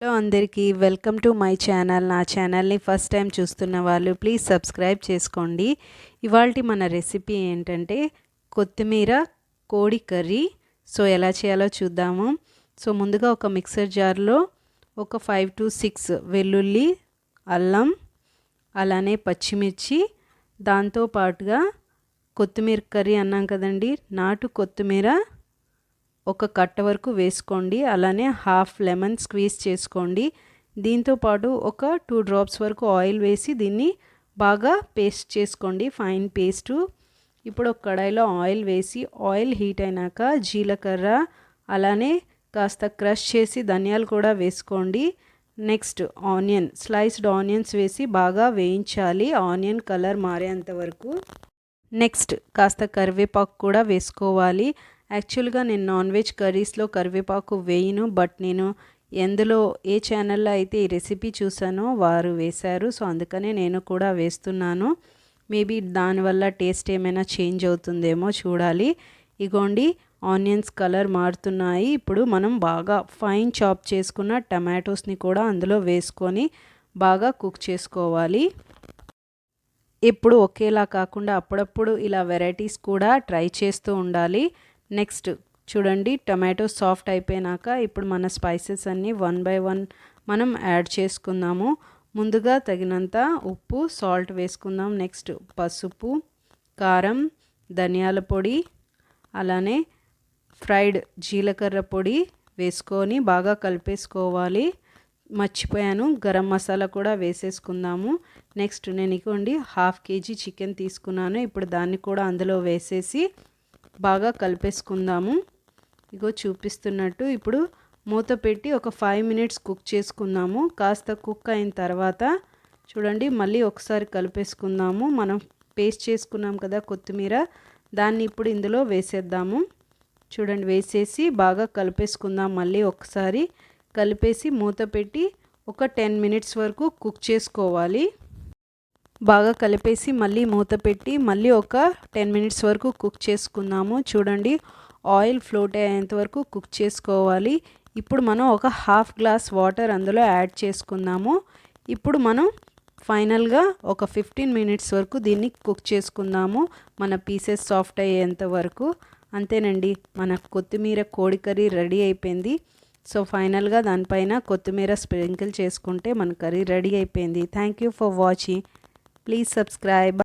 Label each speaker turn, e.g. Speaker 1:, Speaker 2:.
Speaker 1: Hello అందరికీ welcome to my channel. నా ఛానల్ని ఫస్ట్ టైం చూస్తున్న వాళ్ళు ప్లీజ్ సబ్స్క్రైబ్ చేసుకోండి. ఇవాల్టి మన రెసిపీ ఏంటంటే కొత్తిమీర కోడి కర్రీ. సో ఎలా చేయాలో చూద్దాము. సో ముందుగా ఒక మిక్సర్ జార్లో ఒక 5 to 6 వెల్లుల్లి, అల్లం, అలానే పచ్చిమిర్చి, దాంతో పాటుగా కొత్తిమీర కర్రీ అన్నాం కదండి, నాటు కొత్తిమీర ఒక కట్ట వరకు వేసుకోండి. అలానే హాఫ్ లెమన్ స్క్వీజ్ చేసుకోండి. దీంతో పాటు ఒక 2 డ్రాప్స్ వరకు ఆయిల్ వేసి దీన్ని బాగా పేస్ట్ చేసుకోండి, ఫైన్ పేస్టు. ఇప్పుడు ఒక కడాయిలో ఆయిల్ వేసి ఆయిల్ హీట్ అయినాక జీలకర్ర, అలానే కాస్త క్రష్ చేసి ధనియాలు కూడా వేసుకోండి. నెక్స్ట్ ఆనియన్, స్లైస్డ్ ఆనియన్స్ వేసి బాగా వేయించాలి ఆనియన్ కలర్ మారేంత వరకు. నెక్స్ట్ కాస్త కరివేపాకు కూడా వేసుకోవాలి. యాక్చువల్గా నేను నాన్ వెజ్ కర్రీస్లో కరివేపాకు వేయను, బట్ నేను ఎందులో ఏ ఛానల్లో అయితే ఈ రెసిపీ చూసానో వారు వేశారు. సో అందుకనే నేను కూడా వేస్తున్నాను. మేబీ దానివల్ల టేస్ట్ ఏమైనా చేంజ్ అవుతుందేమో చూడాలి. ఇగోండి ఆనియన్స్ కలర్ మారుతున్నాయి. ఇప్పుడు మనం బాగా ఫైన్ చాప్ చేసుకున్న టమాటోస్ని కూడా అందులో వేసుకొని బాగా కుక్ చేసుకోవాలి. ఎప్పుడు ఒకేలా కాకుండా అప్పుడప్పుడు ఇలా వెరైటీస్ కూడా ట్రై చేస్తూ ఉండాలి. నెక్స్ట్ చూడండి, టమాటో సాఫ్ట్ అయిపోయినాక ఇప్పుడు మన స్పైసెస్ అన్నీ 1 by 1 మనం యాడ్ చేసుకుందాము. ముందుగా తగినంత ఉప్పు, సాల్ట్ వేసుకుందాం. నెక్స్ట్ పసుపు, కారం, ధనియాల పొడి, అలానే ఫ్రైడ్ జీలకర్ర పొడి వేసుకొని బాగా కలిపేసుకోవాలి. మర్చిపోయాను, గరం మసాలా కూడా వేసేసుకుందాము. నెక్స్ట్ నేను ఇవ్వండి 1/2 kg చికెన్ తీసుకున్నాను. ఇప్పుడు దాన్ని కూడా అందులో వేసేసి బాగా కలిపేసుకుందాము. ఇగో చూపిస్తున్నట్టు ఇప్పుడు మూత పెట్టి ఒక 5 minutes కుక్ చేసుకుందాము. కాస్త కుక్ అయిన తర్వాత చూడండి మళ్ళీ ఒకసారి కలిపేసుకుందాము. మనం పేస్ట్ చేసుకున్నాం కదా కొత్తిమీర, దాన్ని ఇప్పుడు ఇందులో వేసేద్దాము. చూడండి వేసేసి బాగా కలిపేసుకుందాం. మళ్ళీ ఒకసారి కలిపేసి మూత పెట్టి ఒక 10 minutes వరకు కుక్ చేసుకోవాలి. బాగా కలిపేసి మళ్ళీ మూత పెట్టి మళ్ళీ ఒక 10 minutes వరకు కుక్ చేసుకుందాము. చూడండి ఆయిల్ ఫ్లోట్ అయ్యేంత వరకు కుక్ చేసుకోవాలి. ఇప్పుడు మనం ఒక 1/2 glass వాటర్ అందులో యాడ్ చేసుకుందాము. ఇప్పుడు మనం ఫైనల్గా ఒక 15 minutes వరకు దీన్ని కుక్ చేసుకుందాము, మన పీసెస్ సాఫ్ట్ అయ్యేంత వరకు. అంతేనండి, మన కొత్తిమీర కోడి కర్రీ రెడీ అయిపోయింది. సో ఫైనల్గా దానిపైన కొత్తిమీర స్ప్రింకిల్ చేసుకుంటే మన కర్రీ రెడీ అయిపోయింది. Thank you for watching. Please subscribe.